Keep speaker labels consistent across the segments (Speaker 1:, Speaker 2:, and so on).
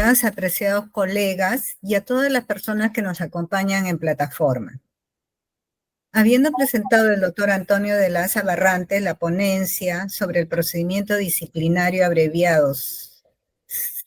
Speaker 1: días, apreciados colegas y a todas las personas que nos acompañan en plataforma. Habiendo presentado el doctor Antonio de la Asa Barrantes la ponencia sobre el procedimiento disciplinario abreviado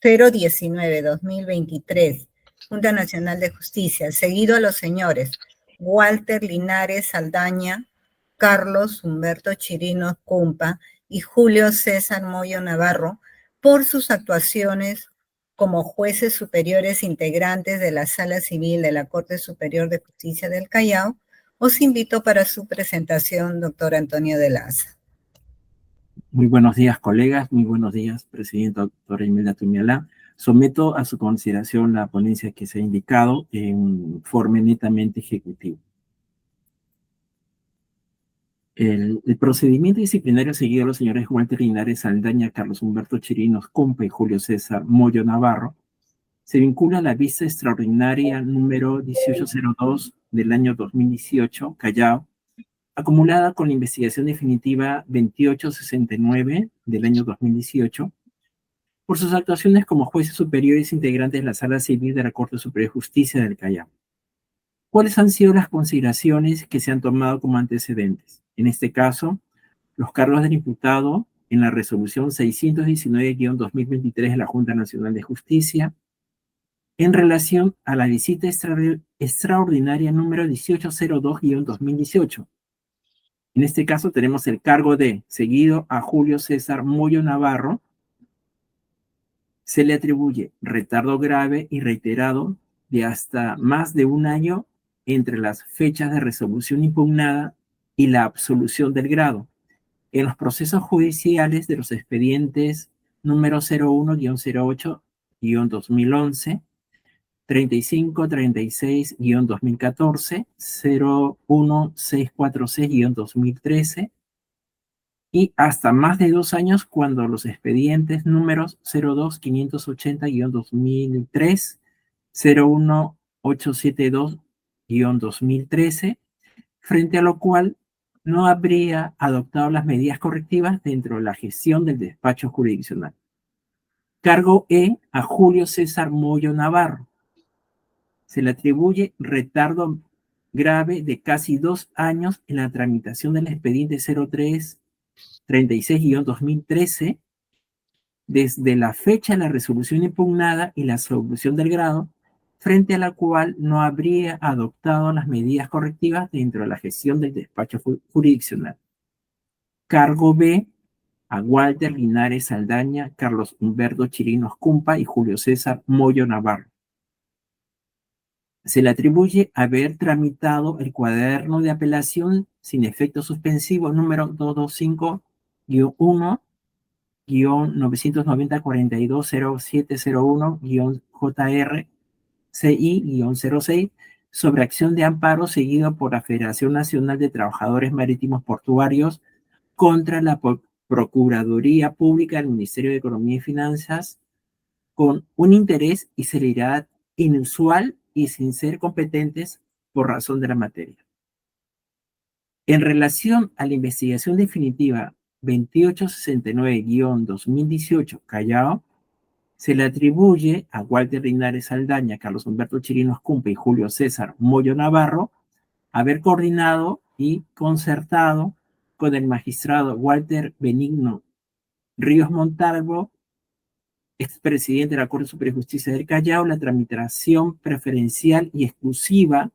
Speaker 1: 019-2023, Junta Nacional de Justicia, seguido a los señores Walter Linares Saldaña, Carlos Humberto Chirinos Cumpa y Julio César Moyo Navarro, por sus actuaciones como jueces superiores integrantes de la Sala Civil de la Corte Superior de Justicia del Callao, os invito para su presentación, doctor Antonio de la Asa.
Speaker 2: Muy buenos días, colegas. Muy buenos días, presidenta doctora Imelda Tumialá. Someto a su consideración la ponencia que se ha indicado en un informe netamente ejecutivo. El procedimiento disciplinario seguido a los señores Walter Linares Saldaña, Carlos Humberto Chirinos Cumpa y Julio César Moyo Navarro se vincula a la vista extraordinaria número 1802 del año 2018, Callao, acumulada con la investigación definitiva 2869 del año 2018, por sus actuaciones como jueces superiores integrantes de la Sala Civil de la Corte Superior de Justicia del Callao. ¿Cuáles han sido las consideraciones que se han tomado como antecedentes? En este caso, los cargos del imputado en la resolución 619-2023 de la Junta Nacional de Justicia, en relación a la visita extraordinaria número 1802-2018. En este caso tenemos el cargo de, seguido a Julio César Moyo Navarro, se le atribuye retardo grave y reiterado de hasta más de un año entre las fechas de resolución impugnada y la absolución del grado en los procesos judiciales de los expedientes número 01-08-2011, 3536-2014, 01646-2013 y hasta más de 2 años cuando los expedientes números 02580-2003, 01872-2013, frente a lo cual no habría adoptado las medidas correctivas dentro de la gestión del despacho jurisdiccional. Cargo E a Julio César Moyo Navarro. Se le atribuye retardo grave de casi 2 años en la tramitación del expediente 0336-2013, desde la fecha de la resolución impugnada y la absolución del grado, frente a la cual no habría adoptado las medidas correctivas dentro de la gestión del despacho jurisdiccional. Cargo B a Walter Linares Saldaña, Carlos Humberto Chirinos Cumpa y Julio César Moyo Navarro. Se le atribuye haber tramitado el cuaderno de apelación sin efecto suspensivo número 225-1-990-420701-JR CI-06 sobre acción de amparo seguido por la Federación Nacional de Trabajadores Marítimos Portuarios contra la Procuraduría Pública del Ministerio de Economía y Finanzas con un interés y celeridad inusual y sin ser competentes por razón de la materia. En relación a la investigación definitiva 2869-2018 Callao, se le atribuye a Walter Linares Saldaña, Carlos Humberto Chirinos Cumpa y Julio César Moyo Navarro haber coordinado y concertado con el magistrado Walter Benigno Ríos Montalvo, expresidente de la Corte Superior de Justicia del Callao, la tramitación preferencial y exclusiva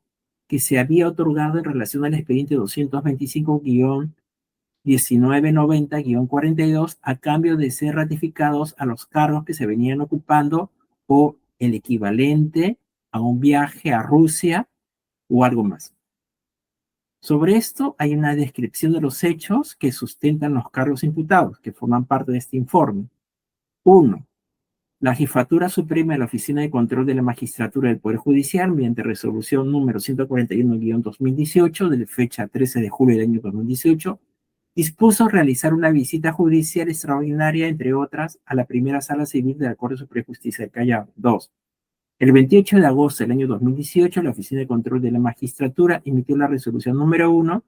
Speaker 2: que se había otorgado en relación al expediente 225-1990-42 a cambio de ser ratificados a los cargos que se venían ocupando o el equivalente a un viaje a Rusia o algo más. Sobre esto hay una descripción de los hechos que sustentan los cargos imputados, que forman parte de este informe. 1. La Jefatura Suprema de la Oficina de Control de la Magistratura del Poder Judicial, mediante resolución número 141-2018, de fecha 13 de julio del año 2018, dispuso realizar una visita judicial extraordinaria, entre otras, a la primera Sala Civil de la Corte Superior de Justicia del Callao. 2. El 28 de agosto del año 2018, la Oficina de Control de la Magistratura emitió la resolución número 1,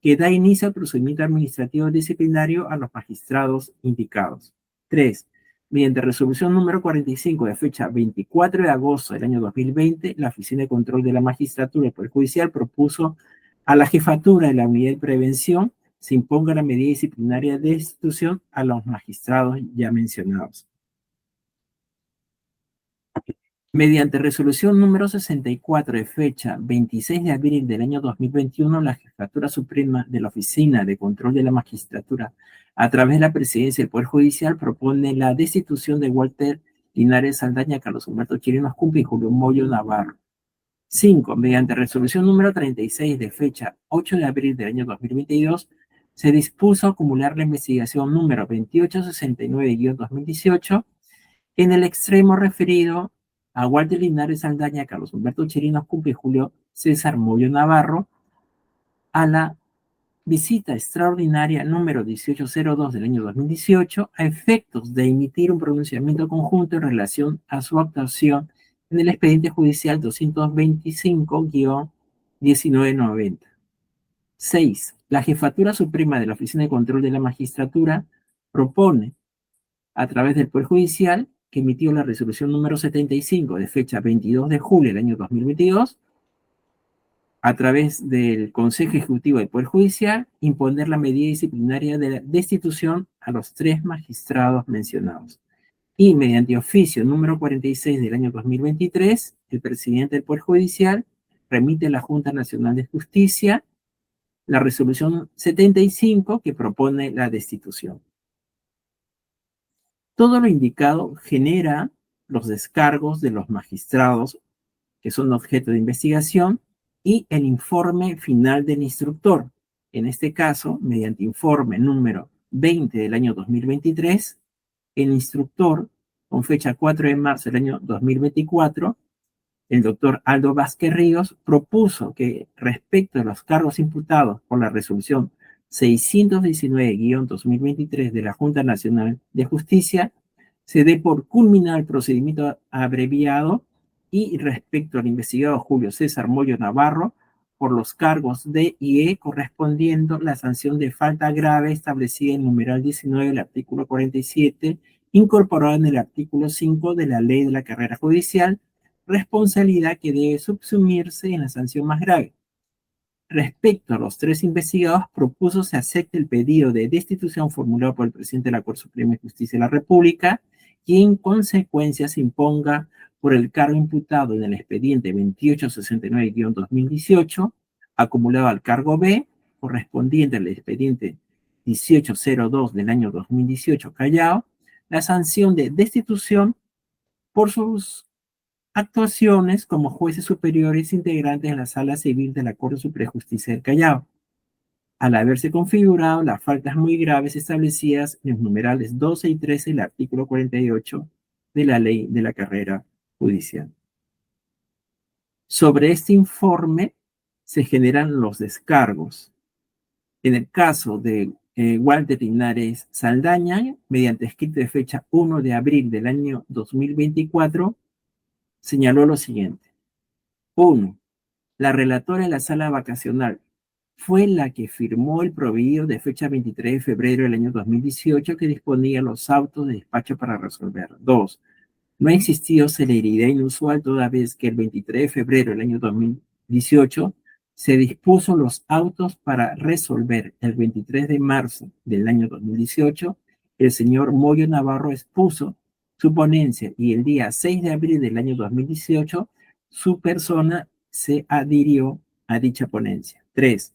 Speaker 2: que da inicio al procedimiento administrativo disciplinario a los magistrados indicados. 3. Mediante resolución número 45 de fecha 24 de agosto del año 2020, la Oficina de Control de la Magistratura del Poder Judicial propuso a la jefatura de la Unidad de Prevención se imponga la medida disciplinaria de destitución a los magistrados ya mencionados. Mediante resolución número 64 de fecha 26 de abril del año 2021, la Jefatura Suprema de la Oficina de Control de la Magistratura, a través de la Presidencia del Poder Judicial, propone la destitución de Walter Linares Saldaña, Carlos Humberto Chirinos Cumpa y Julio Moyo Navarro. 5. Mediante resolución número 36 de fecha 8 de abril del año 2022, se dispuso acumular la investigación número 2869-2018 en el extremo referido a Walter Linares Saldaña, Carlos Humberto Chirinos Cumpa y Julio César Moyo Navarro, a la visita extraordinaria número 1802 del año 2018 a efectos de emitir un pronunciamiento conjunto en relación a su actuación en el expediente judicial 225-1990. 6. La Jefatura Suprema de la Oficina de Control de la Magistratura propone, a través del Poder Judicial, que emitió la resolución número 75 de fecha 22 de julio del año 2022, a través del Consejo Ejecutivo del Poder Judicial, imponer la medida disciplinaria de la destitución a los 3 magistrados mencionados. Y mediante oficio número 46 del año 2023, el presidente del Poder Judicial remite a la Junta Nacional de Justicia la resolución 75 que propone la destitución. Todo lo indicado genera los descargos de los magistrados que son objeto de investigación y el informe final del instructor. En este caso, mediante informe número 20 del año 2023, el instructor, con fecha 4 de marzo del año 2024, el doctor Aldo Vázquez Ríos propuso que respecto a los cargos imputados por la resolución 619-2023 de la Junta Nacional de Justicia, se dé por culminado el procedimiento abreviado y respecto al investigado Julio César Moyo Navarro, por los cargos D y E correspondiendo la sanción de falta grave establecida en numeral 19 del artículo 47, incorporado en el artículo 5 de la Ley de la Carrera Judicial, responsabilidad que debe subsumirse en la sanción más grave. Respecto a los 3 investigados, propuso se acepte el pedido de destitución formulado por el presidente de la Corte Suprema de Justicia de la República y en consecuencia se imponga por el cargo imputado en el expediente 2869-2018, acumulado al cargo B, correspondiente al expediente 1802 del año 2018 Callao, la sanción de destitución por sus actuaciones como jueces superiores integrantes en la Sala Civil de la Corte Suprema de Justicia del Callao, al haberse configurado las faltas muy graves establecidas en los numerales 12 y 13 del artículo 48 de la Ley de la Carrera Judicial. Sobre este informe se generan los descargos. En el caso de Walter Linares Saldaña, mediante escrito de fecha 1 de abril del año 2024, señaló lo siguiente. 1. La relatora de la sala vacacional fue la que firmó el proveído de fecha 23 de febrero del año 2018 que disponía los autos de despacho para resolver. 2. No ha existido celeridad inusual toda vez que el 23 de febrero del año 2018 se dispuso los autos para resolver. El 23 de marzo del año 2018, el señor Moyo Navarro expuso su ponencia y el día 6 de abril del año 2018, su persona se adhirió a dicha ponencia. 3.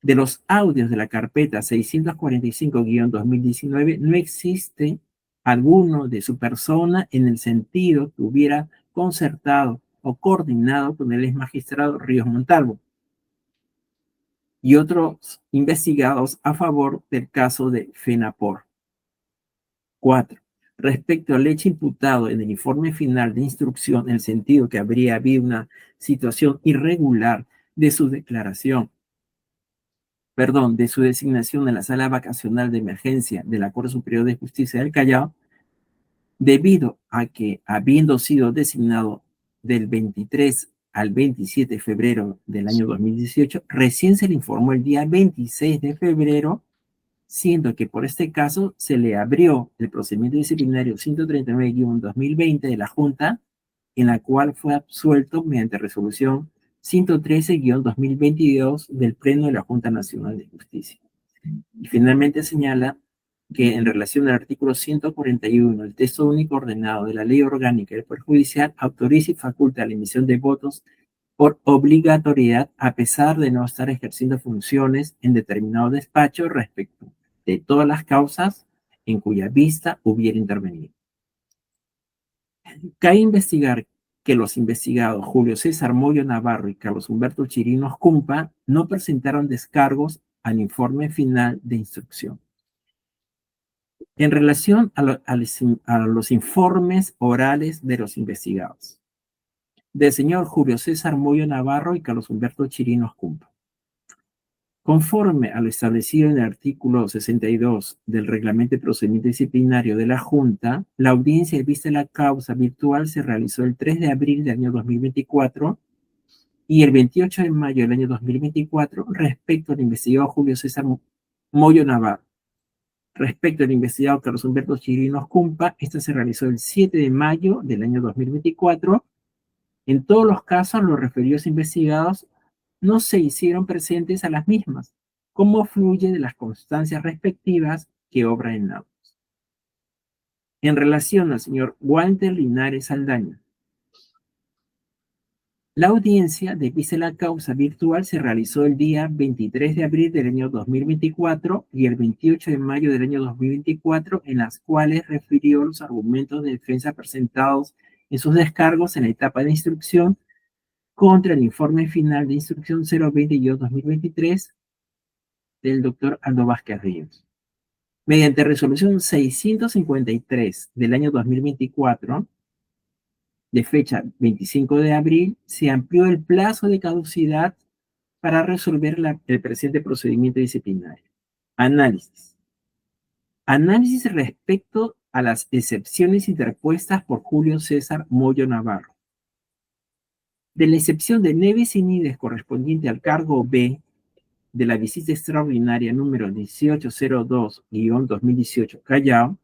Speaker 2: De los audios de la carpeta 645-2019 no existe alguno de su persona en el sentido que hubiera concertado o coordinado con el ex magistrado Ríos Montalvo y otros investigados a favor del caso de FENAPOR. 4. Respecto al hecho imputado en el informe final de instrucción, en el sentido que habría habido una situación irregular de su declaración, de su designación en la sala vacacional de emergencia de la Corte Superior de Justicia del Callao, debido a que, habiendo sido designado del 23 al 27 de febrero del año 2018, recién se le informó el día 26 de febrero siendo que por este caso se le abrió el procedimiento disciplinario 139-2020 de la Junta, en la cual fue absuelto mediante resolución 113-2022 del Pleno de la Junta Nacional de Justicia. Y finalmente señala que en relación al artículo 141, el texto único ordenado de la Ley Orgánica del Poder Judicial autoriza y faculta la emisión de votos por obligatoriedad a pesar de no estar ejerciendo funciones en determinado despacho respecto de todas las causas en cuya vista hubiera intervenido. Cabe investigar que los investigados Julio César Moyo Navarro y Carlos Humberto Chirinos Cumpa no presentaron descargos al informe final de instrucción. En relación a los informes orales de los investigados, del señor Julio César Moyo Navarro y Carlos Humberto Chirinos Cumpa. Conforme a lo establecido en el artículo 62 del Reglamento de Procedimiento Disciplinario de la Junta, la audiencia de vista de la causa virtual se realizó el 3 de abril del año 2024 y el 28 de mayo del año 2024 respecto al investigado Julio César Moyo Navarro. Respecto al investigado Carlos Humberto Chirinos Cumpa, esta se realizó el 7 de mayo del año 2024. En todos los casos, los referidos investigados no se hicieron presentes a las mismas, como fluye de las constancias respectivas que obra en autos. En relación al señor Walter Linares Saldaña, la audiencia de vista de la causa virtual se realizó el día 23 de abril del año 2024 y el 28 de mayo del año 2024, en las cuales refirió los argumentos de defensa presentados en sus descargos en la etapa de instrucción contra el informe final de instrucción 020-2023 del doctor Aldo Vázquez Ríos. Mediante resolución 653 del año 2024, de fecha 25 de abril, se amplió el plazo de caducidad para resolver el presente procedimiento disciplinario. Análisis. Análisis respecto a las excepciones interpuestas por Julio César Moyo Navarro. De la excepción de Neves y Nides correspondiente al cargo B de la visita extraordinaria número 1802-2018 Callao,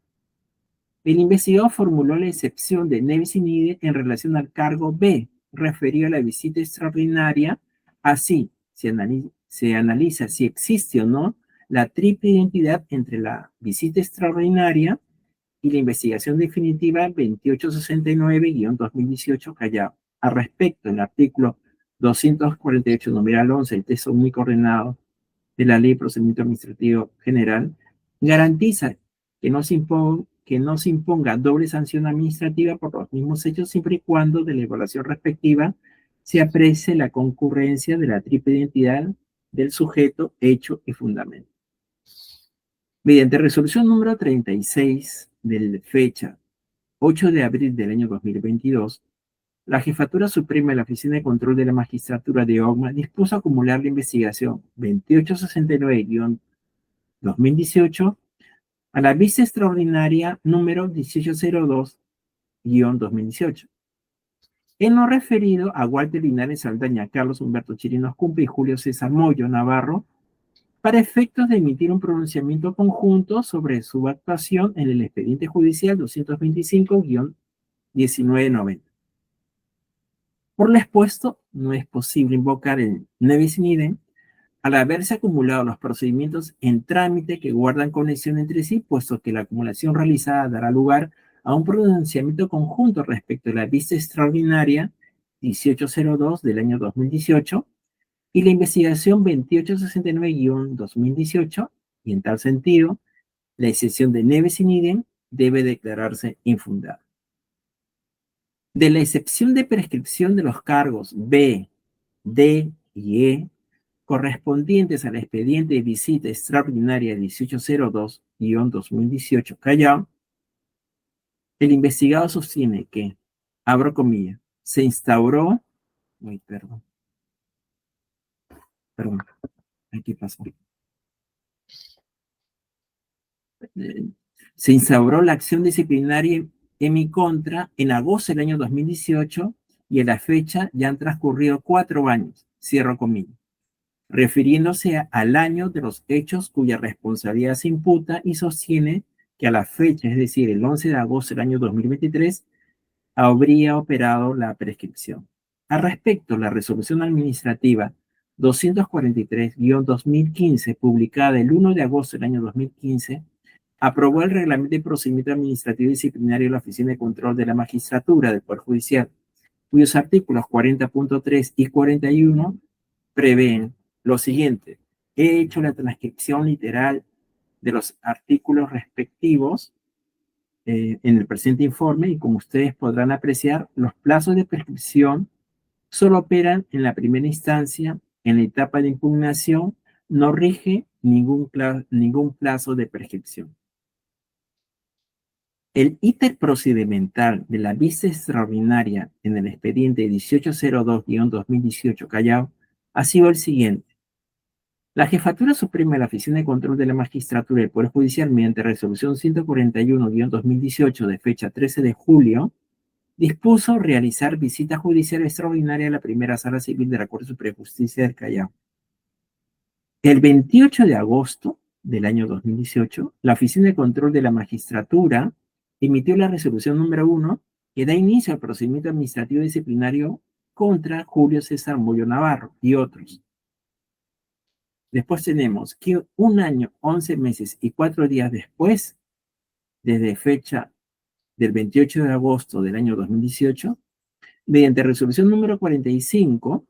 Speaker 2: el investigador formuló la excepción de Neves y Nides en relación al cargo B, referido a la visita extraordinaria. Así, se analiza si existe o no la triple identidad entre la visita extraordinaria y la investigación definitiva 2869-2018 Callao. Al respecto, el artículo 248, numeral 11, el texto único ordenado de la Ley de Procedimiento Administrativo General, garantiza que no se imponga doble sanción administrativa por los mismos hechos, siempre y cuando de la evaluación respectiva se aprecie la concurrencia de la triple identidad del sujeto, hecho y fundamento. Mediante resolución número 36 de fecha 8 de abril del año 2022, la Jefatura Suprema de la Oficina de Control de la Magistratura de OGMA dispuso acumular la investigación 2869-2018 a la vista extraordinaria número 1802-2018. En lo referido a Walter Linares Saldaña, Carlos Humberto Chirinos Cumpa y Julio César Moyo Navarro, para efectos de emitir un pronunciamiento conjunto sobre su actuación en el expediente judicial 225-1990. Por lo expuesto, no es posible invocar el nevis in idem al haberse acumulado los procedimientos en trámite que guardan conexión entre sí, puesto que la acumulación realizada dará lugar a un pronunciamiento conjunto respecto a la vista extraordinaria 1802 del año 2018 y la investigación 2869-2018, y en tal sentido, la excepción de nevis in idem debe declararse infundada. De la excepción de prescripción de los cargos B, D y E, correspondientes al expediente de visita extraordinaria 1802-2018 Callao, el investigado sostiene que, abro comillas, se instauró, aquí pasó. Se instauró la acción disciplinaria en mi contra en agosto del año 2018 y en la fecha ya han transcurrido 4 años, cierro comillas. refiriéndose al año de los hechos cuya responsabilidad se imputa y sostiene que a la fecha, es decir, el 11 de agosto del año 2023, habría operado la prescripción. Al respecto, la resolución administrativa 243-2015, publicada el 1 de agosto del año 2015, aprobó el reglamento de procedimiento administrativo y disciplinario de la Oficina de Control de la Magistratura del Poder Judicial, cuyos artículos 40.3 y 41 prevén lo siguiente. He hecho la transcripción literal de los artículos respectivos en el presente informe y como ustedes podrán apreciar, los plazos de prescripción solo operan en la primera instancia. En la etapa de impugnación no rige ningún plazo de prescripción. El íter procedimental de la vista extraordinaria en el expediente 1802-2018 Callao ha sido el siguiente. La Jefatura Suprema de la Oficina de Control de la Magistratura del Poder Judicial, mediante resolución 141-2018 de fecha 13 de julio, dispuso realizar visita judicial extraordinaria a la primera Sala Civil de la Corte Suprema de Justicia del Callao. El 28 de agosto del año 2018, la Oficina de Control de la Magistratura emitió la resolución número 1 que da inicio al procedimiento administrativo disciplinario contra Julio César Moyo Navarro y otros. Después tenemos que 1 año, 11 meses y 4 días después, desde fecha del 28 de agosto del año 2018, mediante resolución número 45,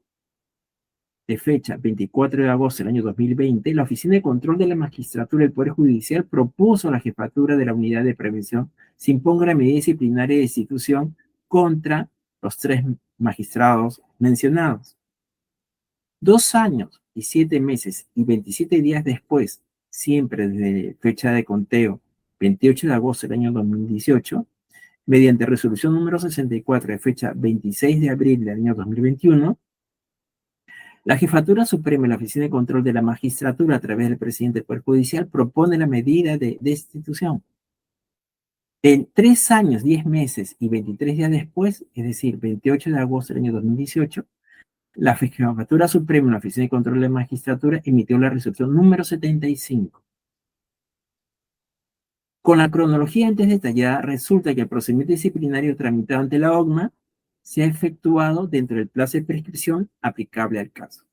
Speaker 2: de fecha 24 de agosto del año 2020, la Oficina de Control de la Magistratura del Poder Judicial propuso a la Jefatura de la Unidad de Prevención se imponga la medida disciplinaria de destitución contra los 3 magistrados mencionados. 2 años y 7 meses y 27 días después, siempre desde fecha de conteo 28 de agosto del año 2018, mediante resolución número 64 de fecha 26 de abril del año 2021, la Jefatura Suprema de la Oficina de Control de la Magistratura, a través del presidente del Poder Judicial, propone la medida de destitución. En 3 años, 10 meses y 23 días después, es decir, 28 de agosto del año 2018, la Jefatura Suprema de la Oficina de Control de la Magistratura emitió la resolución número 75. Con la cronología antes detallada, resulta que el procedimiento disciplinario tramitado ante la OGMA se ha efectuado dentro del plazo de prescripción aplicable al caso.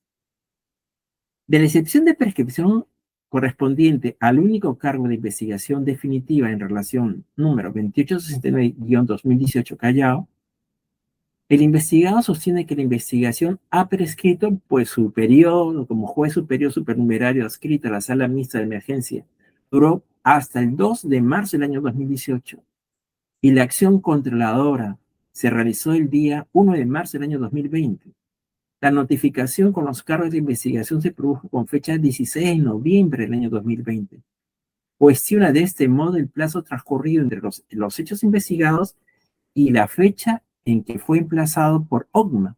Speaker 2: De la excepción de prescripción correspondiente al único cargo de investigación definitiva en relación número 2869-2018 Callao, el investigado sostiene que la investigación ha prescrito, pues su periodo como juez superior supernumerario adscrito a la Sala Mixta de Emergencia duró hasta el 2 de marzo del año 2018 y la acción controladora se realizó el día 1 de marzo del año 2020. La notificación con los cargos de investigación se produjo con fecha 16 de noviembre del año 2020. Cuestiona de este modo el plazo transcurrido entre los hechos investigados y la fecha en que fue emplazado por OGMA,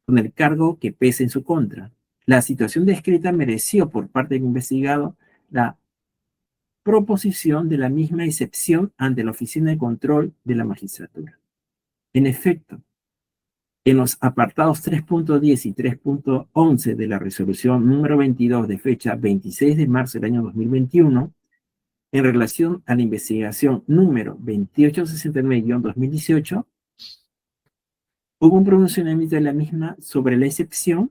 Speaker 2: con el cargo que pesa en su contra. La situación descrita mereció por parte del investigado la proposición de la misma excepción ante la Oficina de Control de la Magistratura. En efecto, en los apartados 3.10 y 3.11 de la resolución número 22 de fecha 26 de marzo del año 2021, en relación a la investigación número 2869-2018, hubo un pronunciamiento de la misma sobre la excepción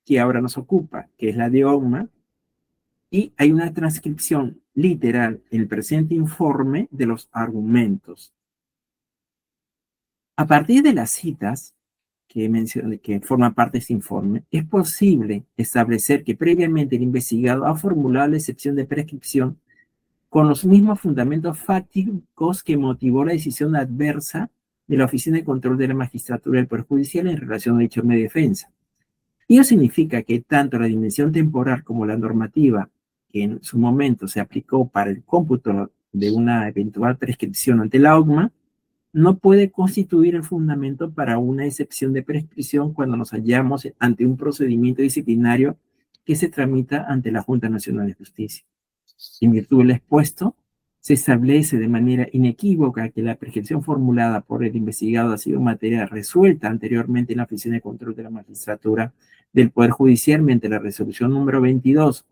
Speaker 2: que ahora nos ocupa, que es la de OGMA, y hay una transcripción literal en el presente informe de los argumentos. A partir de las citas que mencioné, que forman parte de este informe, es posible establecer que previamente el investigado ha formulado la excepción de prescripción con los mismos fundamentos fácticos que motivó la decisión adversa de la Oficina de Control de la Magistratura del Poder Judicial en relación a dicho medio de defensa. Ello significa que tanto la dimensión temporal como la normativa que en su momento se aplicó para el cómputo de una eventual prescripción ante la OGMA no puede constituir el fundamento para una excepción de prescripción cuando nos hallamos ante un procedimiento disciplinario que se tramita ante la Junta Nacional de Justicia. En virtud del expuesto, se establece de manera inequívoca que la prescripción formulada por el investigado ha sido materia resuelta anteriormente en la Oficina de Control de la Magistratura del Poder Judicial mediante la resolución número 22.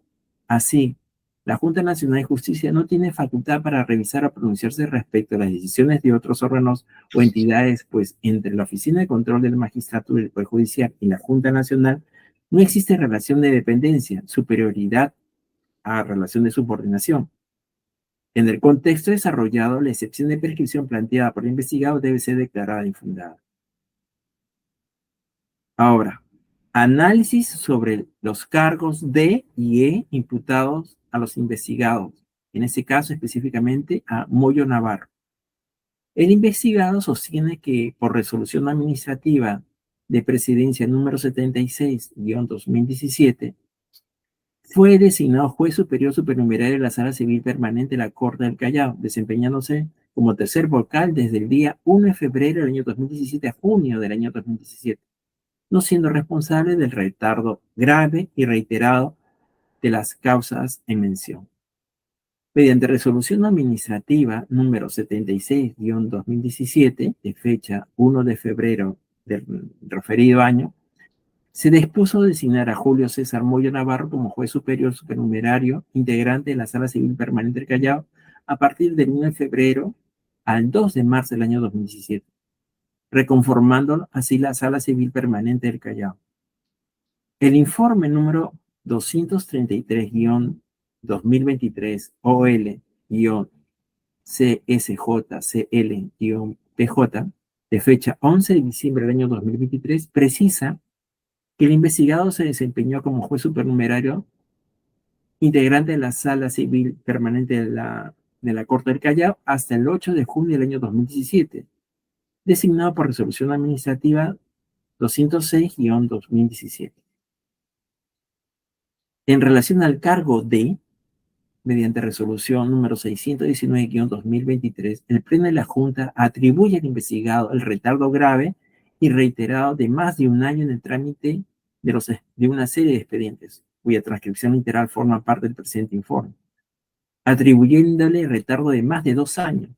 Speaker 2: Así, la Junta Nacional de Justicia no tiene facultad para revisar o pronunciarse respecto a las decisiones de otros órganos o entidades, pues entre la Oficina de Control del Magistratura del Poder Judicial y la Junta Nacional no existe relación de dependencia, superioridad a relación de subordinación. En el contexto desarrollado, la excepción de prescripción planteada por el investigado debe ser declarada infundada. Ahora, análisis sobre los cargos D y E imputados a los investigados, en este caso específicamente a Moyo Navarro. El investigado sostiene que por resolución administrativa de presidencia número 76-2017, fue designado juez superior supernumerario de la Sala Civil Permanente de la Corte del Callao, desempeñándose como tercer vocal desde el día 1 de febrero del año 2017 a junio del año 2017, no siendo responsable del retardo grave y reiterado de las causas en mención. Mediante resolución administrativa número 76-2017, de fecha 1 de febrero del referido año, se dispuso designar a Julio César Moyo Navarro como juez superior supernumerario integrante de la Sala Civil Permanente del Callao a partir del 1 de febrero al 2 de marzo del año 2017, reconformando así la Sala Civil Permanente del Callao. El informe número 233-2023 OL-CSJCL-PJ de fecha 11 de diciembre del año 2023 precisa que el investigado se desempeñó como juez supernumerario integrante de la Sala Civil Permanente de la Corte del Callao hasta el 8 de junio del año 2017, designado por resolución administrativa 206-2017. En relación al cargo D, mediante resolución número 619-2023, el Pleno de la Junta atribuye al investigado el retardo grave y reiterado de más de un año en el trámite de una serie de expedientes, cuya transcripción literal forma parte del presente informe, atribuyéndole retardo de más de 2 años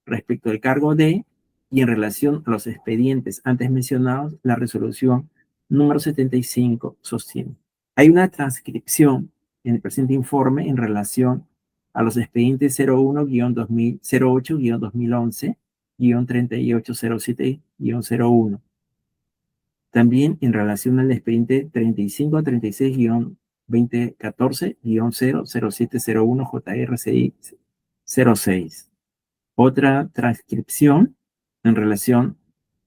Speaker 2: respecto al cargo D y en relación a los expedientes antes mencionados, la resolución número 75 sostiene. Hay una transcripción en el presente informe en relación a los expedientes 01-08-2011-3807-01. También en relación al expediente 3536-2014-00701 JRCI 06. Transcripción en relación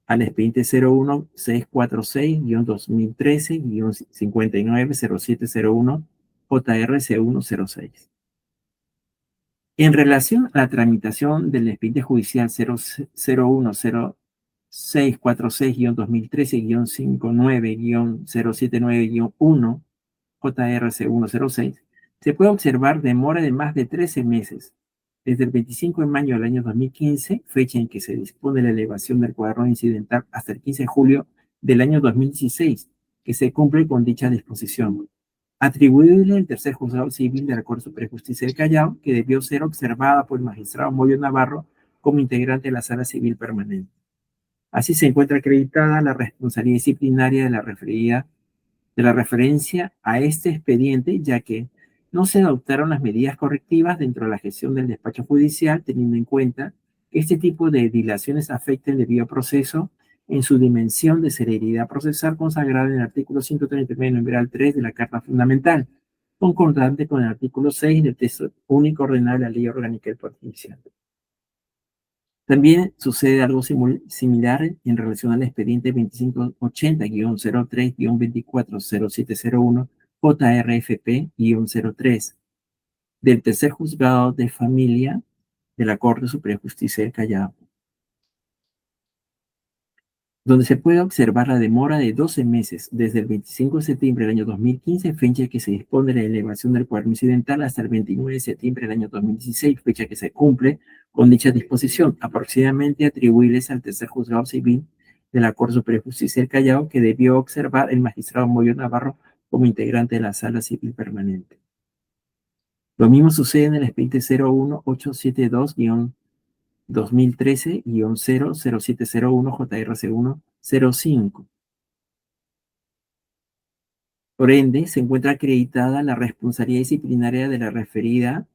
Speaker 2: al expediente 01646-2013-590701 JRC106. En relación a la tramitación del expediente judicial 01646-2013-59-079-1 JRC106, se puede observar demora de más de 13 meses, desde el 25 de mayo del año 2015, fecha en que se dispone la elevación del cuaderno incidental, hasta el 15 de julio del año 2016, que se cumple con dicha disposición, atribuible al tercer juzgado civil de la Corte Suprema de Justicia del Callao, que debió ser observada por el magistrado Moyo Navarro como integrante de la Sala Civil Permanente. Así se encuentra acreditada la responsabilidad disciplinaria de la referencia a este expediente, ya que no se adoptaron las medidas correctivas dentro de la gestión del despacho judicial, teniendo en cuenta que este tipo de dilaciones afecta el debido proceso en su dimensión de celeridad procesal consagrada en el artículo 139, numeral 3 de la Carta Fundamental, concordante con el artículo 6 del texto único ordenado de la Ley Orgánica del Poder Judicial. También sucede algo similar en relación al expediente 2580-03-240701 JRFP-03 del tercer juzgado de familia de la Corte Suprema de Justicia del Callao, donde se puede observar la demora de 12 meses desde el 25 de septiembre del año 2015, fecha que se dispone de la elevación del cuaderno incidental, hasta el 29 de septiembre del año 2016, fecha que se cumple con dicha disposición, aproximadamente atribuibles al tercer juzgado civil de la Corte Suprema de Justicia del Callao, que debió observar el magistrado Moyo Navarro como integrante de la Sala Civil Permanente. Lo mismo sucede en el expediente 01872-2013-00701 JRC105. Por ende, se encuentra acreditada la responsabilidad disciplinaria de la referida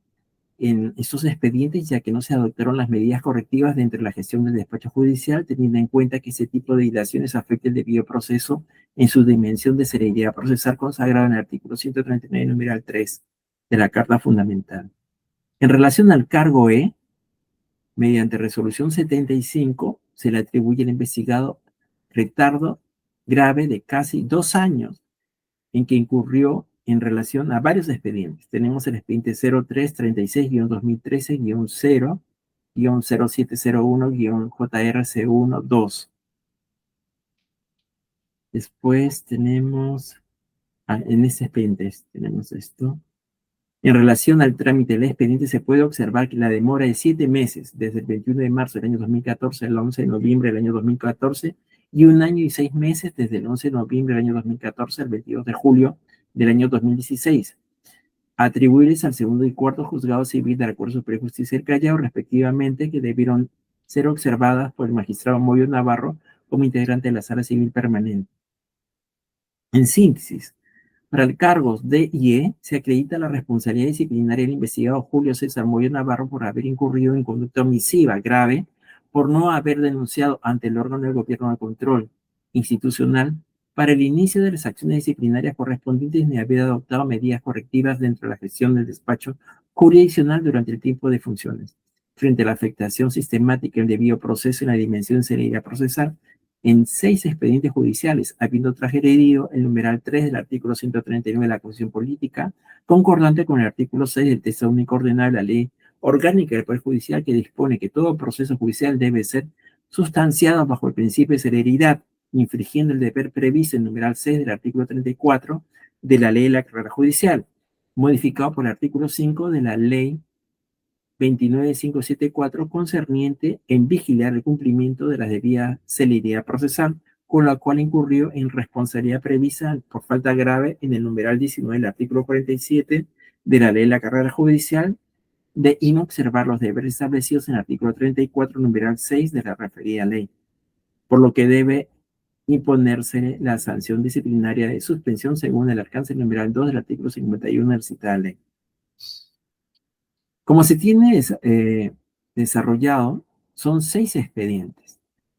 Speaker 2: en estos expedientes, ya que no se adoptaron las medidas correctivas dentro de la gestión del despacho judicial, teniendo en cuenta que ese tipo de dilaciones afecta el debido proceso en su dimensión de celeridad procesal consagrada en el artículo 139, numeral 3 de la Carta Fundamental. En relación al cargo E, mediante resolución 75, se le atribuye al investigado retardo grave de casi 2 años en que incurrió en relación a varios expedientes. Tenemos el expediente 0336-2013-0-0-0701-JRC1-2. Después tenemos, en este expediente tenemos esto. En relación al trámite del expediente, se puede observar que la demora de 7 meses, desde el 21 de marzo del año 2014 al 11 de noviembre del año 2014, y 1 año y 6 meses desde el 11 de noviembre del año 2014 al 22 de julio del año 2016. Atribuirles al segundo y cuarto juzgado civil de la Corte Superior de Justicia del Callao, respectivamente, que debieron ser observadas por el magistrado Moyo Navarro como integrante de la Sala Civil Permanente. En síntesis, para el cargos D y E, se acredita la responsabilidad disciplinaria del investigado Julio César Moyo Navarro por haber incurrido en conducta omisiva grave por no haber denunciado ante el órgano del gobierno de control institucional para el inicio de las acciones disciplinarias correspondientes ni haber adoptado medidas correctivas dentro de la gestión del despacho jurisdiccional durante el tiempo de funciones, frente a la afectación sistemática del debido proceso en la dimensión de celeridad procesal en 6 expedientes judiciales, habiendo transgredido el numeral 3 del artículo 139 de la Constitución Política, concordante con el artículo 6 del texto único ordenado de la Ley Orgánica del Poder Judicial, que dispone que todo proceso judicial debe ser sustanciado bajo el principio de celeridad, infringiendo el deber previsto en el numeral 6 del artículo 34 de la Ley de la Carrera Judicial, modificado por el artículo 5 de la Ley 29574, concerniente en vigilar el cumplimiento de la debida celeridad procesal, con la cual incurrió en responsabilidad prevista por falta grave en el numeral 19 del artículo 47 de la Ley de la Carrera Judicial, de inobservar los deberes establecidos en el artículo 34, numeral 6 de la referida ley, por lo que debe imponerse la sanción disciplinaria de suspensión según el alcance del numeral 2 del artículo 51 de la citada ley. Como se tiene desarrollado, son 6 expedientes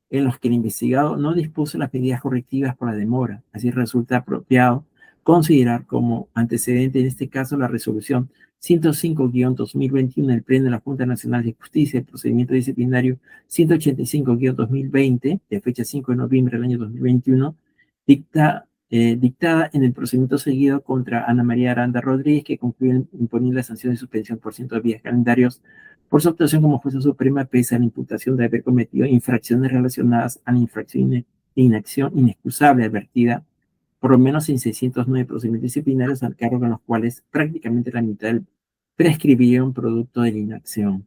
Speaker 2: en los que el investigado no dispuso las medidas correctivas por la demora. Así resulta apropiado considerar como antecedente, en este caso, la resolución 105-2021 del Pleno de la Junta Nacional de Justicia, el procedimiento disciplinario 185-2020, de fecha 5 de noviembre del año 2021, dictada en el procedimiento seguido contra Ana María Aranda Rodríguez, que concluyó en imponer la sanción de suspensión por 100 días calendarios por su actuación como jueza suprema, pese a la imputación de haber cometido infracciones relacionadas a la infracción de inacción inexcusable advertida, por lo menos en 609 procedimientos disciplinarios al cargo en los cuales prácticamente la mitad prescribieron producto de la inacción.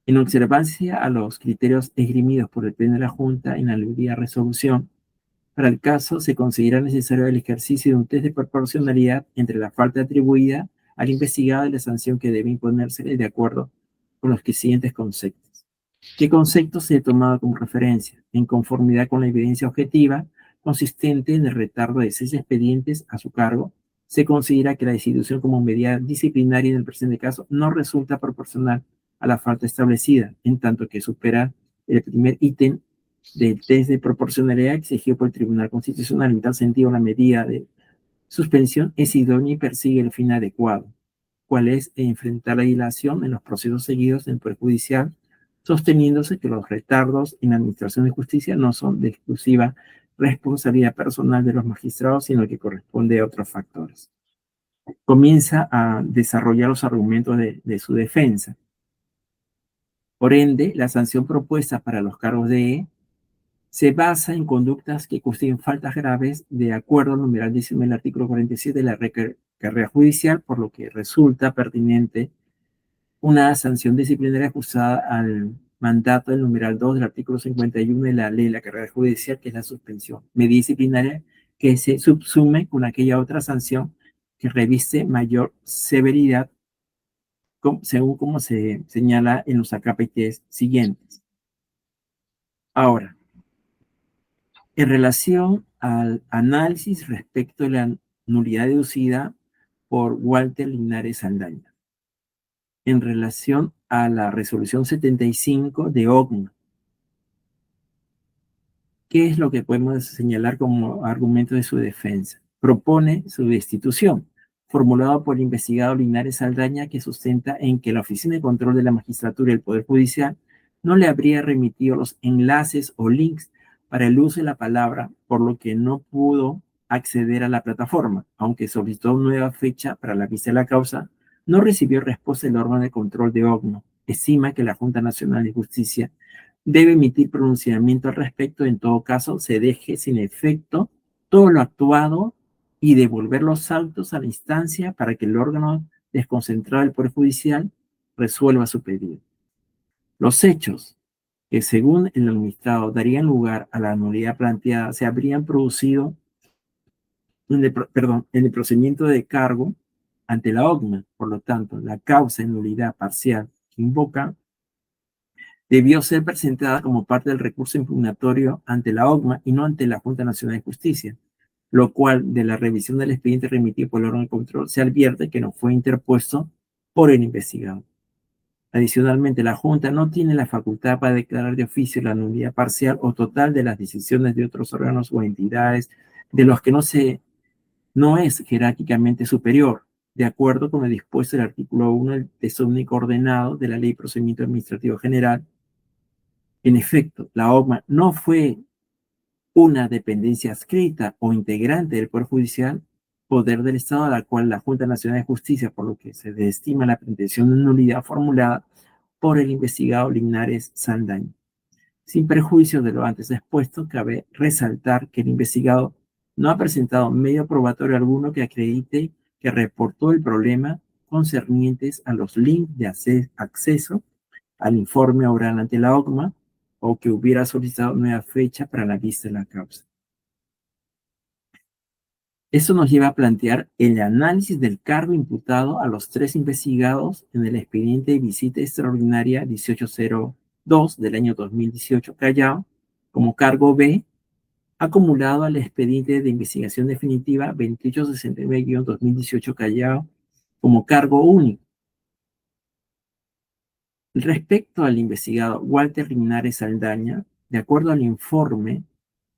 Speaker 2: En observancia a los criterios esgrimidos por el Pleno de la Junta en la aludida resolución, para el caso, se considera necesario el ejercicio de un test de proporcionalidad entre la falta atribuida al investigado y la sanción que debe imponerse de acuerdo con los siguientes conceptos. ¿Qué conceptos se ha tomado como referencia? En conformidad con la evidencia objetiva consistente en el retardo de 6 expedientes a su cargo, se considera que la destitución como medida disciplinaria en el presente caso no resulta proporcional a la falta establecida, en tanto que supera el primer ítem del test de proporcionalidad exigido por el Tribunal Constitucional. En tal sentido, la medida de suspensión es idónea y persigue el fin adecuado, cual es enfrentar la dilación en los procesos seguidos en el Poder Judicial, sosteniéndose que los retardos en la administración de justicia no son de exclusiva responsabilidad personal de los magistrados, sino que corresponde a otros factores. Comienza a desarrollar los argumentos de su defensa. Por ende, la sanción propuesta para los cargos de se basa en conductas que constituyen faltas graves de acuerdo al numeral 19 del artículo 47 de la carrera judicial, por lo que resulta pertinente una sanción disciplinaria ajustada al mandato del numeral 2 del artículo 51 de la ley de la carrera judicial, que es la suspensión. Medida disciplinaria que se subsume con aquella otra sanción que reviste mayor severidad, según como se señala en los acápites siguientes. Ahora, en relación al análisis respecto de la nulidad deducida por Walter Linares Saldaña en relación a la resolución 75 de OCMA. ¿Qué es lo que podemos señalar como argumento de su defensa? Propone su destitución, formulado por el investigado Linares Saldaña, que sustenta en que la Oficina de Control de la Magistratura y el Poder Judicial no le habría remitido los enlaces o links para el uso de la palabra, por lo que no pudo acceder a la plataforma, aunque solicitó nueva fecha para la vista de la causa, no recibió respuesta del órgano de control de OCNO. Estima que la Junta Nacional de Justicia debe emitir pronunciamiento al respecto. En todo caso, se deje sin efecto todo lo actuado y devolver los saltos a la instancia para que el órgano desconcentrado del Poder Judicial resuelva su pedido. Los hechos que, según el administrado, darían lugar a la nulidad planteada se habrían producido en el procedimiento de cargo ante la OCNA. Por lo tanto, la causa de nulidad parcial que invoca debió ser presentada como parte del recurso impugnatorio ante la OCMA y no ante la Junta Nacional de Justicia, lo cual de la revisión del expediente remitido por el órgano de control se advierte que no fue interpuesto por el investigado. Adicionalmente, la Junta no tiene la facultad para declarar de oficio la nulidad parcial o total de las decisiones de otros órganos o entidades de los que no es jerárquicamente superior, de acuerdo con lo dispuesto en el artículo 1 del texto único ordenado de la Ley de Procedimiento Administrativo General. En efecto, la OCMA no fue una dependencia adscrita o integrante del Poder Judicial, poder del Estado, a la cual la Junta Nacional de Justicia, por lo que se desestima la pretensión de nulidad formulada por el investigado Linares Saldaña. Sin perjuicio de lo antes expuesto, cabe resaltar que el investigado no ha presentado medio probatorio alguno que acredite que reportó el problema concernientes a los links de acceso al informe oral ante la OCMA o que hubiera solicitado nueva fecha para la vista de la causa. Eso nos lleva a plantear el análisis del cargo imputado a los tres investigados en el expediente de visita extraordinaria 1802 del año 2018 Callao, como cargo B, acumulado al expediente de investigación definitiva 2869-2018 Callao, como cargo único. Respecto al investigado Walter Linares Saldaña, de acuerdo al informe,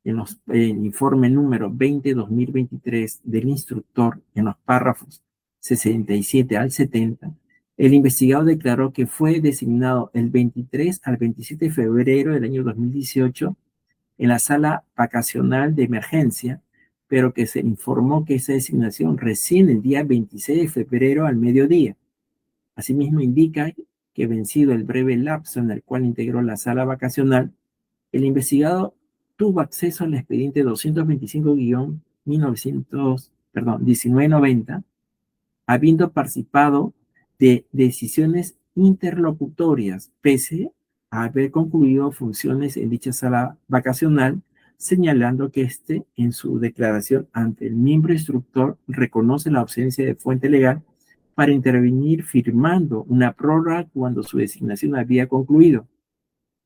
Speaker 2: el informe número 20-2023 del instructor, en los párrafos 67 al 70, el investigado declaró que fue designado el 23 al 27 de febrero del año 2018 en la sala vacacional de emergencia, pero que se informó que esa designación recién el día 26 de febrero al mediodía. Asimismo, indica que vencido el breve lapso en el cual integró la sala vacacional, el investigado tuvo acceso al expediente 225-1990, habiendo participado de decisiones interlocutorias, pese a haber concluido funciones en dicha sala vacacional, señalando que en su declaración ante el miembro instructor, reconoce la ausencia de fuente legal para intervenir firmando una prórroga cuando su designación había concluido,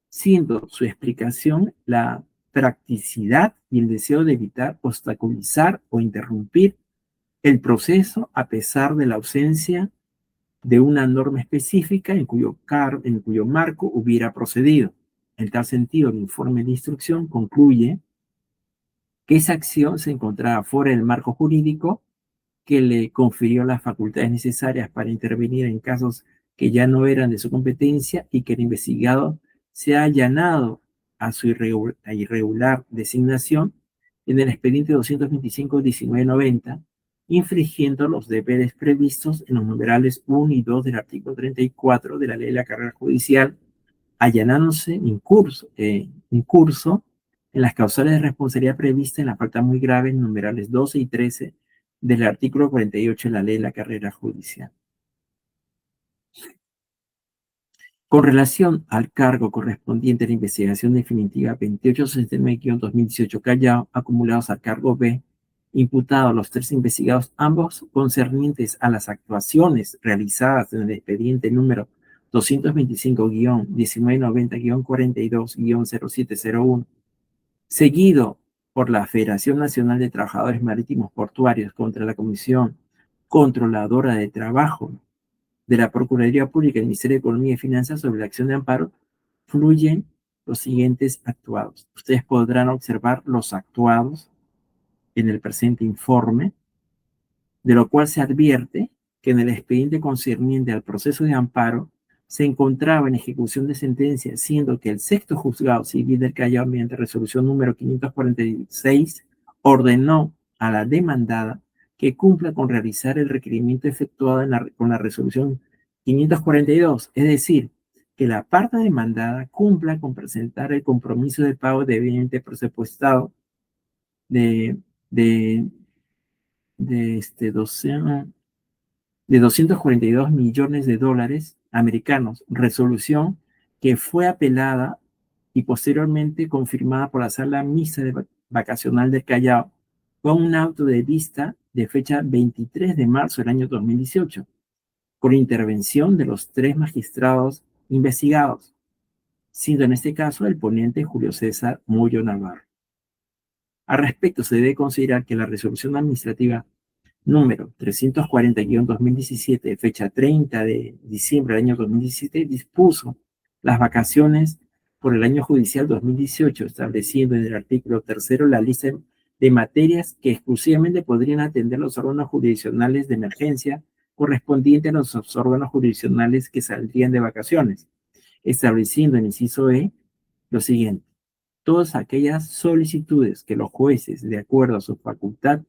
Speaker 2: siendo su explicación la practicidad y el deseo de evitar obstaculizar o interrumpir el proceso a pesar de la ausencia de una norma específica en cuyo marco hubiera procedido. En tal sentido, el informe de instrucción concluye que esa acción se encontraba fuera del marco jurídico que le confirió las facultades necesarias para intervenir en casos que ya no eran de su competencia y que el investigado se ha allanado a su irregular designación en el expediente 225-1990, infringiendo los deberes previstos en los numerales 1 y 2 del artículo 34 de la Ley de la Carrera Judicial, allanándose incurso en las causales de responsabilidad previstas en la falta muy grave en numerales 12 y 13 del artículo 48 de la Ley de la Carrera Judicial. Con relación al cargo correspondiente a la investigación definitiva 2869-2018 Callao, acumulados al cargo B, imputado a los tres investigados, ambos concernientes a las actuaciones realizadas en el expediente número 225-1990-42-0701, seguido por la Federación Nacional de Trabajadores Marítimos Portuarios contra la Comisión Controladora de Trabajo de la Procuraduría Pública del Ministerio de Economía y Finanzas sobre la acción de amparo, fluyen los siguientes actuados. Ustedes podrán observar los actuados en el presente informe, de lo cual se advierte que en el expediente concerniente al proceso de amparo se encontraba en ejecución de sentencia, siendo que el sexto juzgado civil del Callao, mediante resolución número 546, ordenó a la demandada que cumpla con realizar el requerimiento efectuado con la resolución 542, es decir, que la parte demandada cumpla con presentar el compromiso de pago debidamente presupuestado de, de, de 242 millones de dólares americanos, resolución que fue apelada y posteriormente confirmada por la Sala Mixta Vacacional del Callao con un auto de vista de fecha 23 de marzo del año 2018, con intervención de los 3 magistrados investigados, siendo en este caso el ponente Julio César Moyo Navarro. Al respecto, se debe considerar que la resolución administrativa número 340-2017, de fecha 30 de diciembre del año 2017, dispuso las vacaciones por el año judicial 2018, estableciendo en el artículo 3 la lista de materias que exclusivamente podrían atender los órganos jurisdiccionales de emergencia correspondientes a los órganos jurisdiccionales que saldrían de vacaciones, estableciendo en inciso E lo siguiente: todas aquellas solicitudes que los jueces, de acuerdo a su facultad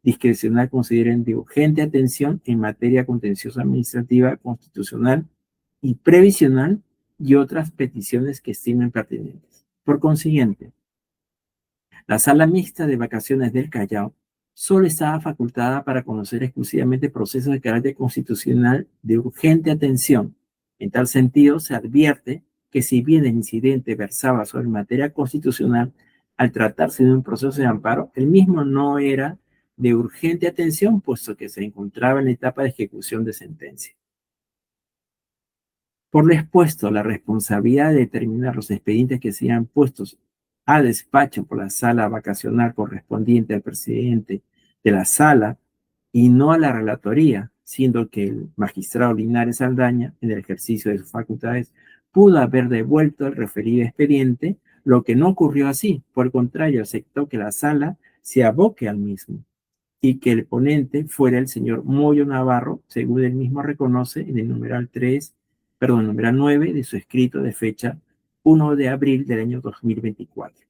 Speaker 2: discrecional, consideren de urgente atención en materia contenciosa administrativa, constitucional y previsional, y otras peticiones que estimen pertinentes. Por consiguiente, la Sala Mixta de Vacaciones del Callao solo estaba facultada para conocer exclusivamente procesos de carácter constitucional de urgente atención. En tal sentido, se advierte que si bien el incidente versaba sobre materia constitucional, al tratarse de un proceso de amparo, el mismo no era de urgente atención, puesto que se encontraba en la etapa de ejecución de sentencia. Por lo expuesto, la responsabilidad de determinar los expedientes que sean puestos a despacho por la sala vacacional correspondiente al presidente de la sala y no a la relatoría, siendo que el magistrado Linares Saldaña, en el ejercicio de sus facultades, pudo haber devuelto el referido expediente, lo que no ocurrió así. Por el contrario, aceptó que la sala se aboque al mismo y que el ponente fuera el señor Moyo Navarro, según él mismo reconoce en el numeral 9 de su escrito de fecha 1 de abril del año 2024.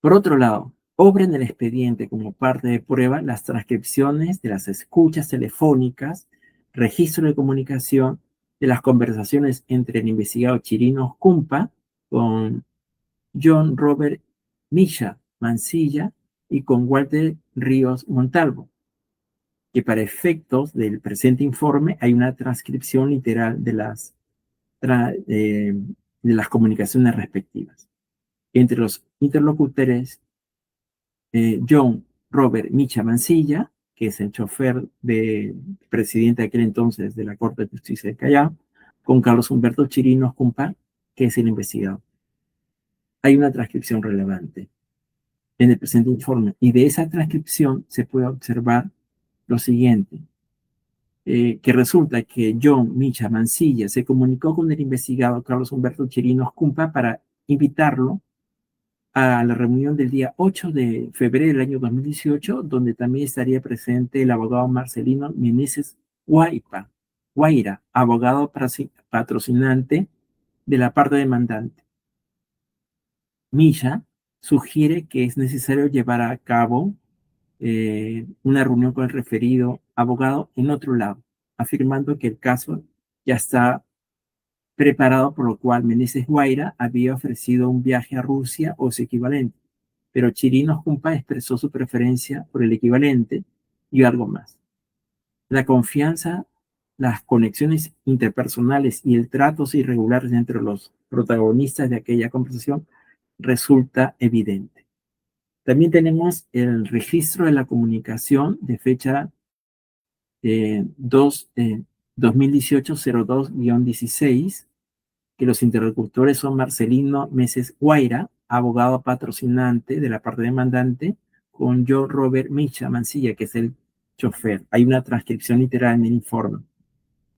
Speaker 2: Por otro lado, obra en el expediente como parte de prueba las transcripciones de las escuchas telefónicas, registro de comunicación de las conversaciones entre el investigado Chirinos Cumpa con John Robert Misha Mancilla y con Walter Ríos Montalvo, que para efectos del presente informe hay una transcripción literal de las comunicaciones respectivas. Entre los interlocutores, John Robert Micha Mancilla, que es el chofer del presidente de aquel entonces de la Corte de Justicia de Callao, con Carlos Humberto Chirinos Cumpa, que es el investigador. Hay una transcripción relevante en el presente informe, y de esa transcripción se puede observar lo siguiente, que resulta que John Micha Mancilla se comunicó con el investigado Carlos Humberto Chirinos Cumpa para invitarlo a la reunión del día 8 de febrero del año 2018, donde también estaría presente el abogado Marcelino Meneses Guaira, abogado patrocinante de la parte demandante. Misha sugiere que es necesario llevar a cabo una reunión con el referido abogado en otro lado, afirmando que el caso ya está preparado, por lo cual Meneses Guaira había ofrecido un viaje a Rusia o su equivalente, pero Chirinos Cumpa expresó su preferencia por el equivalente y algo más. La confianza, las conexiones interpersonales y el trato irregulares entre los protagonistas de aquella conversación resulta evidente. También tenemos el registro de la comunicación de fecha 2018-02-16, que los interlocutores son Marcelino Meses Guaira, abogado patrocinante de la parte demandante, con John Robert Micha Mancilla, que es el chofer. Hay una transcripción literal en el informe.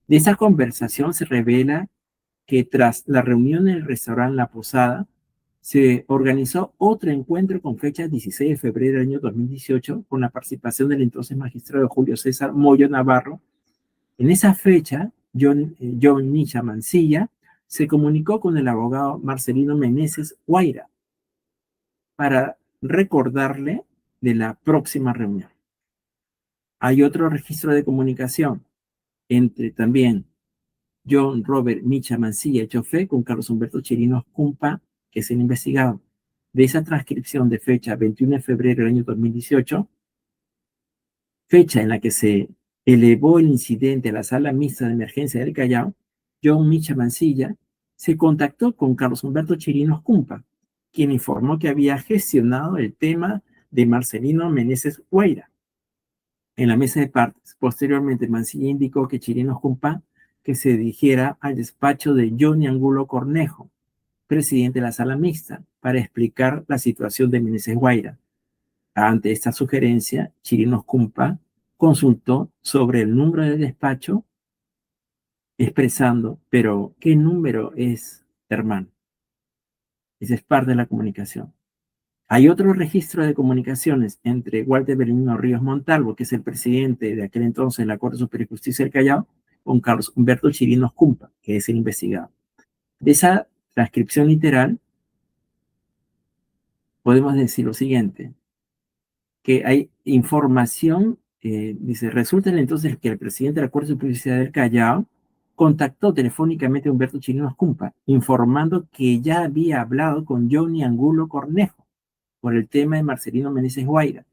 Speaker 2: De esa conversación se revela que tras la reunión en el restaurante La Posada, se organizó otro encuentro con fecha 16 de febrero del año 2018 con la participación del entonces magistrado Julio César Moyo Navarro. En esa fecha, John Micha Mancilla se comunicó con el abogado Marcelino Meneses Guaira para recordarle de la próxima reunión. Hay otro registro de comunicación entre también John Robert Micha Mancilla, chofer, con Carlos Humberto Chirinos Cumpa, que es el investigado. De esa transcripción de fecha 21 de febrero del año 2018, fecha en la que se elevó el incidente a la sala mixta de emergencia del Callao, John Micha Mancilla se contactó con Carlos Humberto Chirinos Cumpa, quien informó que había gestionado el tema de Marcelino Meneses Guaira en la mesa de partes. Posteriormente, Mancilla indicó que Chirinos Cumpa que se dirigiera al despacho de Johnny Angulo Cornejo, presidente de la sala mixta, para explicar la situación de Meneses Guaira. Ante esta sugerencia, Chirinos Cumpa consultó sobre el número de despacho, expresando, pero ¿qué número es, hermano? Esa es parte de la comunicación. Hay otro registro de comunicaciones entre Walter Benigno Ríos Montalvo, que es el presidente de aquel entonces de la Corte Superior de Justicia del Callao, con Carlos Humberto Chirinos Cumpa, que es el investigado. De esa transcripción literal, podemos decir lo siguiente, que hay información, dice, resulta entonces que el presidente de la Corte Superior de Justicia del Callao contactó telefónicamente a Humberto Chirinos Cumpa, informando que ya había hablado con Johnny Angulo Cornejo por el tema de Marcelino Meneses Guaira.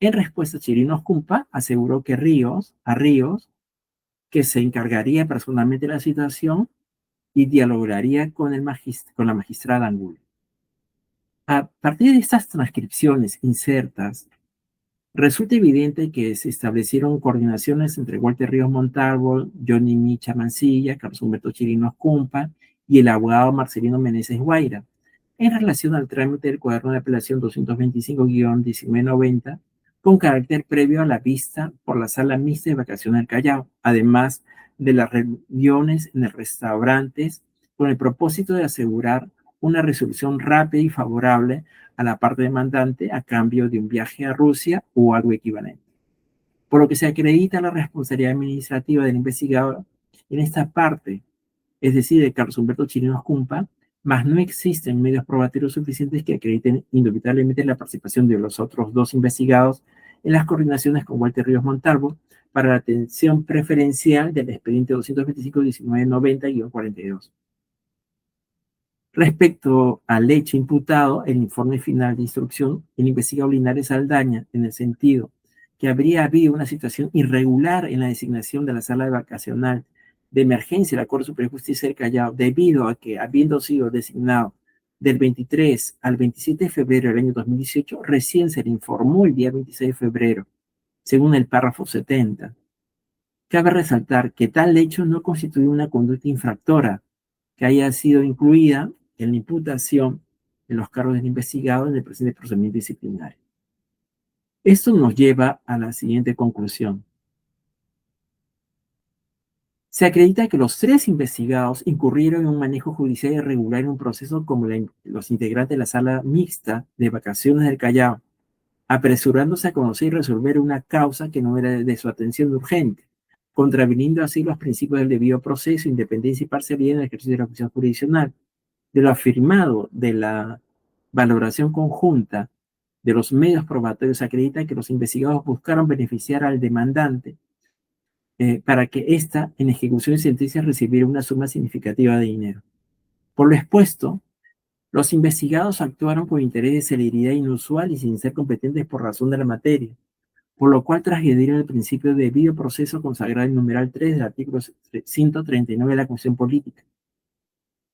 Speaker 2: En respuesta, Chirinos Cumpa aseguró que Ríos, que se encargaría personalmente de la situación y dialogaría con la magistrada Angulo. A partir de estas transcripciones insertas, resulta evidente que se establecieron coordinaciones entre Walter Ríos Montalvo, Johnny Micha Mancilla, Carlos Humberto Chirinos Cumpa y el abogado Marcelino Meneses Guaira en relación al trámite del cuaderno de apelación 225-1990 con carácter previo a la vista por la sala mixta de vacaciones del Callao, además de las reuniones en los restaurantes con el propósito de asegurar una resolución rápida y favorable a la parte demandante a cambio de un viaje a Rusia o algo equivalente. Por lo que se acredita la responsabilidad administrativa del investigador en esta parte, es decir, de Carlos Humberto Chirinos Cumpa, mas no existen medios probatorios suficientes que acrediten indubitablemente la participación de los otros dos investigados en las coordinaciones con Walter Ríos Montalvo para la atención preferencial del expediente 225-1990-42. Respecto al hecho imputado, el informe final de instrucción, el investigado Linares Saldaña, en el sentido que habría habido una situación irregular en la designación de la sala vacacional de emergencia de la Corte Superior de Justicia del Callao, debido a que, habiendo sido designado del 23 al 27 de febrero del año 2018, recién se le informó el día 26 de febrero, según el párrafo 70. Cabe resaltar que tal hecho no constituye una conducta infractora que haya sido incluida en la imputación de los cargos del investigado en el presente procedimiento disciplinario. Esto nos lleva a la siguiente conclusión. Se acredita que los tres investigados incurrieron en un manejo judicial irregular en un proceso como los integrantes de la sala mixta de vacaciones del Callao, apresurándose a conocer y resolver una causa que no era de su atención urgente, contraviniendo así los principios del debido proceso, independencia y parcialidad en el ejercicio de la función jurisdiccional. De lo afirmado de la valoración conjunta de los medios probatorios, acredita que los investigados buscaron beneficiar al demandante para que ésta, en ejecución de sentencia, recibiera una suma significativa de dinero. Por lo expuesto, los investigados actuaron con interés de celeridad inusual y sin ser competentes por razón de la materia, por lo cual transgredieron el principio de debido proceso consagrado en el numeral 3 del artículo 139 de la Constitución Política.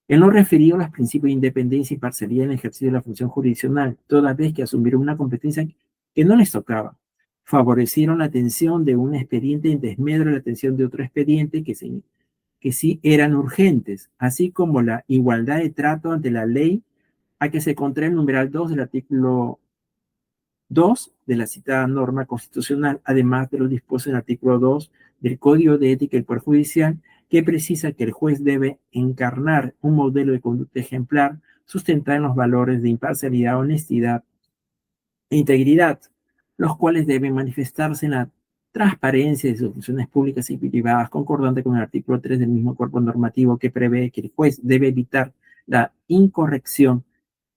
Speaker 2: En lo referido a los principios de independencia y parcialidad en el ejercicio de la función jurisdiccional, toda vez que asumieron una competencia que no les tocaba, favorecieron la atención de un expediente en desmedro de la atención de otro expediente que sí eran urgentes, así como la igualdad de trato ante la ley a que se contrae el numeral 2 del artículo 2 de la citada norma constitucional, además de lo dispuesto en el artículo 2 del Código de Ética del Poder Judicial, que precisa que el juez debe encarnar un modelo de conducta ejemplar sustentado en los valores de imparcialidad, honestidad e integridad, los cuales deben manifestarse en la transparencia de sus funciones públicas y privadas, concordante con el artículo 3 del mismo cuerpo normativo que prevé que el juez debe evitar la incorrección,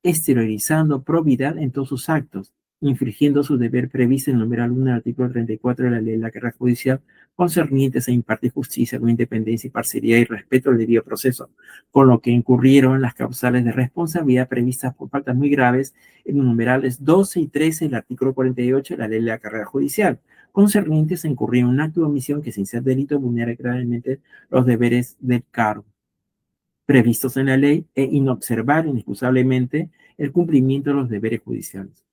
Speaker 2: exteriorizando probidad en todos sus actos, infringiendo su deber previsto en el numeral 1 del artículo 34 de la Ley de la Carrera Judicial, concernientes a impartir justicia con independencia y parcialidad y respeto al debido proceso, con lo que incurrieron las causales de responsabilidad previstas por faltas muy graves en los numerales 12 y 13 del artículo 48 de la Ley de la Carrera Judicial, concernientes a incurrir en un acto de omisión que, sin ser delito, vulnera gravemente los deberes del cargo previstos en la ley e inobservar inexcusablemente el cumplimiento de los deberes judiciales.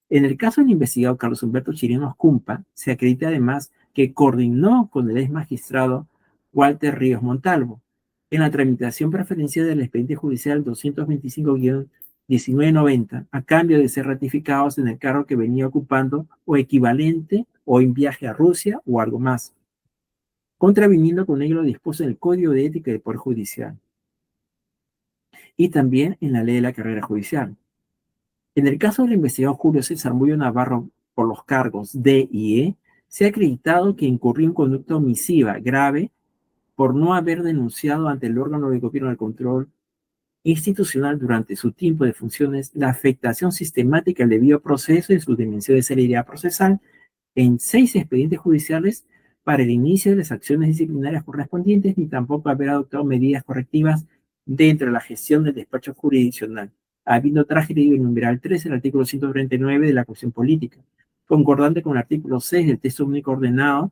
Speaker 2: En el caso del investigado Carlos Humberto Chirinos Cumpa, se acredita además que coordinó con el ex magistrado Walter Ríos Montalvo en la tramitación preferencial del expediente judicial 225-1990 a cambio de ser ratificados en el cargo que venía ocupando o equivalente o en viaje a Rusia o algo más, contraviniendo con ello lo dispuesto en el Código de Ética del Poder Judicial y también en la Ley de la Carrera Judicial. En el caso del investigado Julio César Muyo Navarro por los cargos D y E, se ha acreditado que incurrió en conducta omisiva grave por no haber denunciado ante el órgano de gobierno del control institucional durante su tiempo de funciones la afectación sistemática al debido proceso y su dimensión de celeridad procesal en 6 expedientes judiciales para el inicio de las acciones disciplinarias correspondientes, ni tampoco haber adoptado medidas correctivas dentro de la gestión del despacho jurisdiccional, habiendo transgredido el numeral 3 del artículo 139 de la Constitución Política, concordante con el artículo 6 del texto único ordenado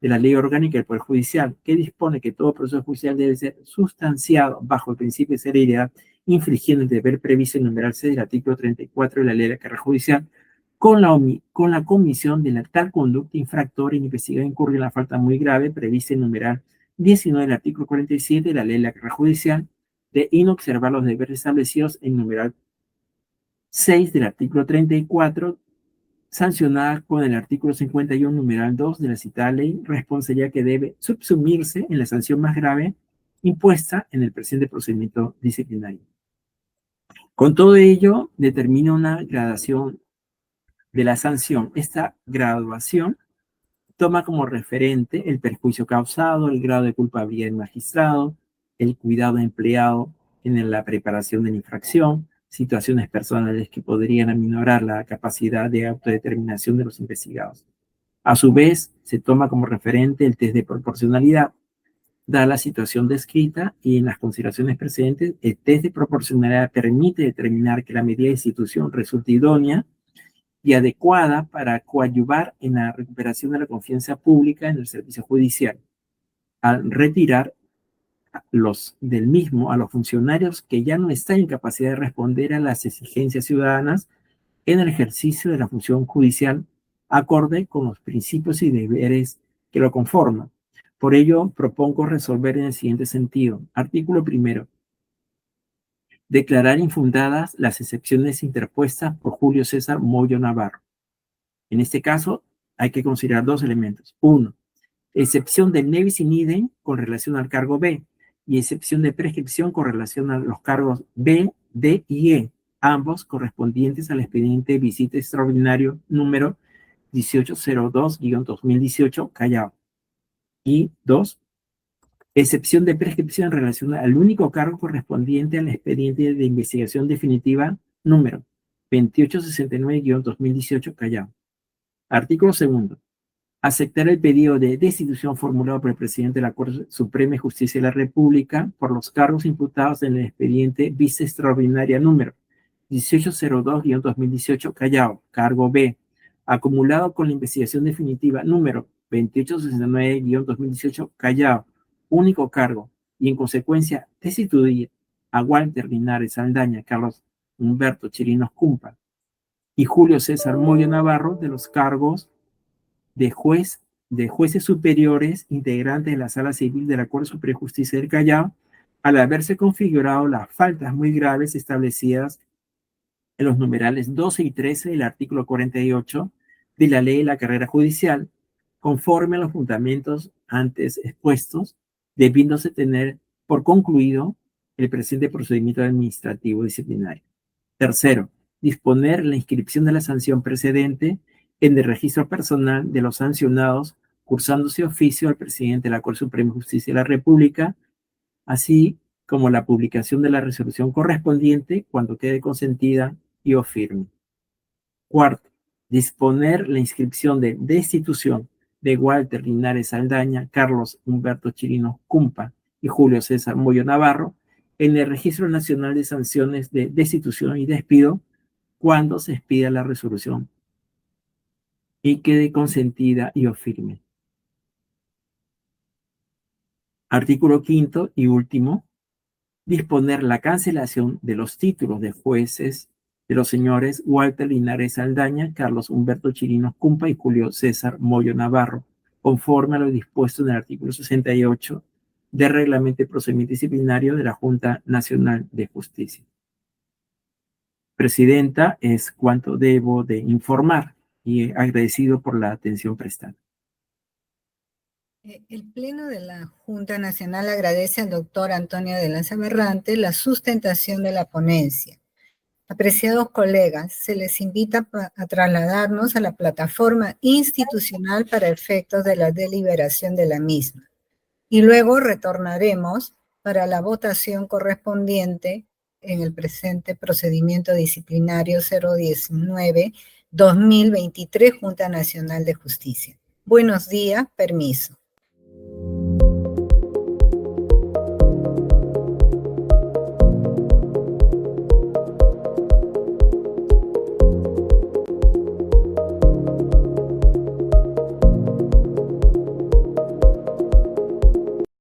Speaker 2: de la Ley Orgánica del Poder Judicial, que dispone que todo proceso judicial debe ser sustanciado bajo el principio de celeridad, infringiendo el deber previsto en el numeral 6 del artículo 34 de la Ley de la Carrera Judicial, con la comisión de la tal conducta infractora y investigada incurre en la falta muy grave prevista en el numeral 19 del artículo 47 de la Ley de la Carrera Judicial, de inobservar los deberes establecidos en el numeral 6 del artículo 34, sancionada con el artículo 51, numeral 2 de la citada ley, responsabilidad que debe subsumirse en la sanción más grave impuesta en el presente procedimiento disciplinario. Con todo ello, determina una gradación de la sanción. Esta graduación toma como referente el perjuicio causado, el grado de culpabilidad del magistrado, el cuidado empleado en la preparación de la infracción, situaciones personales que podrían aminorar la capacidad de autodeterminación de los investigados. A su vez, se toma como referente el test de proporcionalidad, dada la situación descrita y en las consideraciones precedentes, el test de proporcionalidad permite determinar que la medida de institución resulta idónea y adecuada para coadyuvar en la recuperación de la confianza pública en el servicio judicial, al retirar del mismo a los funcionarios que ya no están en capacidad de responder a las exigencias ciudadanas en el ejercicio de la función judicial acorde con los principios y deberes que lo conforman. Por ello, propongo resolver en el siguiente sentido. Artículo primero. Declarar infundadas las excepciones interpuestas por Julio César Moyo Navarro. En este caso, hay que considerar 2 elementos. 1. Excepción de nevis in idem con relación al cargo B y excepción de prescripción con relación a los cargos B, D y E, ambos correspondientes al expediente visita extraordinario número 1802-2018 Callao. Y 2. Excepción de prescripción en relación al único cargo correspondiente al expediente de investigación definitiva número 2869-2018 Callao. Artículo 2. Aceptar el pedido de destitución formulado por el presidente de la Corte Suprema de Justicia de la República por los cargos imputados en el expediente vista extraordinaria número 1802-2018 Callao, cargo B, acumulado con la investigación definitiva número 2869-2018 Callao, único cargo, y en consecuencia destituir a Walter Linares Saldaña, Carlos Humberto Chirinos Cumpa y Julio César Moyo Navarro de los cargos de jueces superiores integrantes de la Sala Civil de la Corte Suprema de Justicia del Callao, al haberse configurado las faltas muy graves establecidas en los numerales 12 y 13 del artículo 48 de la Ley de la Carrera Judicial, conforme a los fundamentos antes expuestos, debiéndose tener por concluido el presente procedimiento administrativo disciplinario. Tercero, disponer la inscripción de la sanción precedente en el registro personal de los sancionados, cursándose oficio al presidente de la Corte Suprema de Justicia de la República, así como la publicación de la resolución correspondiente cuando quede consentida y o firme. Cuarto, disponer la inscripción de destitución de Walter Linares Saldaña, Carlos Humberto Chirinos Cumpa y Julio César Moyo Navarro en el Registro Nacional de Sanciones de Destitución y Despido cuando se expida la resolución y quede consentida y o firme. Artículo quinto y último, disponer la cancelación de los títulos de jueces de los señores Walter Linares Saldaña, Carlos Humberto Chirinos Cumpa y Julio César Moyo Navarro, conforme a lo dispuesto en el artículo 68 del Reglamento de Procedimiento Disciplinario de la Junta Nacional de Justicia. Presidenta, es cuanto debo de informar y agradecido por la atención prestada.
Speaker 1: El Pleno de la Junta Nacional agradece al doctor Antonio de Lanza Berrante la sustentación de la ponencia. Apreciados colegas, se les invita a trasladarnos a la plataforma institucional para efectos de la deliberación de la misma. Y luego retornaremos para la votación correspondiente en el presente procedimiento disciplinario 019-2023 Junta Nacional de Justicia. Buenos días, permiso.